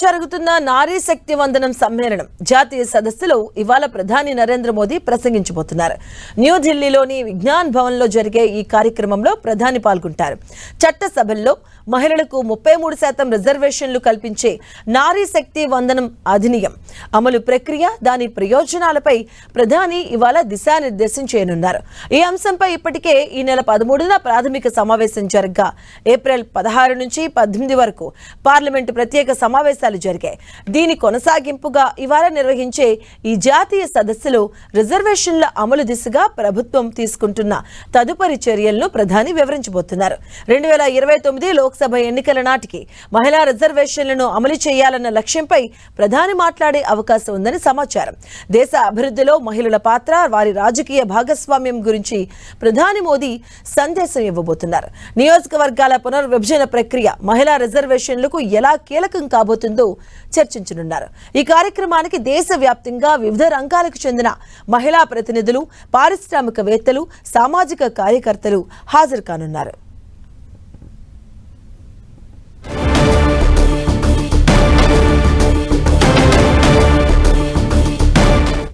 జరుగుతున్న నారీ శక్తి వందనం సమ్మేళనం జాతీయ సదస్సులో ఇవాళ ప్రధాని నరేంద్ర మోదీ ప్రసంగించబోతున్నారు. న్యూఢిల్లీలోని విజ్ఞాన్ భవన్లో జరిగే ఈ కార్యక్రమంలో ప్రధాని పాల్గొంటారు. చట్టసభల్లో మహిళలకు 33% రిజర్వేషన్లు కల్పించే నారీ శక్తి వందనం అధినియం అమలు ప్రక్రియ, దాని ప్రయోజనాలపై ప్రధాని ఇవాళ దిశానిర్దేశం చేయనున్నారు. ఈ అంశంపై ఇప్పటికే ఈ నెల 13న ప్రాథమిక సమావేశం జరగ్గా ఏప్రిల్ 16 నుంచి 18 వరకు పార్లమెంటు ప్రత్యేక సమావేశాలు జరిగాయి. దీని కొనసాగింపుగా ఇవాళ నిర్వహించే ఈ జాతీయ సదస్సులో రిజర్వేషన్ల అమలు దిశగా ప్రభుత్వం తీసుకుంటున్న తదుపరి చర్యలను ప్రధాని వివరించబోతున్నారు. 2029 లోక్సభ ఎన్నికల నాటికి మహిళా రిజర్వేషన్లను అమలు చేయాలన్న లక్ష్యంపై ప్రధాని మాట్లాడే అవకాశం ఉందని సమాచారం. దేశ అభివృద్ధిలో మహిళల పాత్ర, వారి రాజకీయ భాగస్వామ్యం గురించి ప్రధాని మోదీ సందేశం ఇవ్వబోతున్నారు. నియోజకవర్గాల పునర్విభజన ప్రక్రియ మహిళా రిజర్వేషన్లకు ఎలా కీలకం కాబోతుందో చర్చించనున్నారు. ఈ కార్యక్రమానికి దేశవ్యాప్తంగా వివిధ రంగాలకు చెందిన మహిళా ప్రతినిధులు, పారిశ్రామికవేత్తలు, సామాజిక కార్యకర్తలు హాజరు కానున్నారు.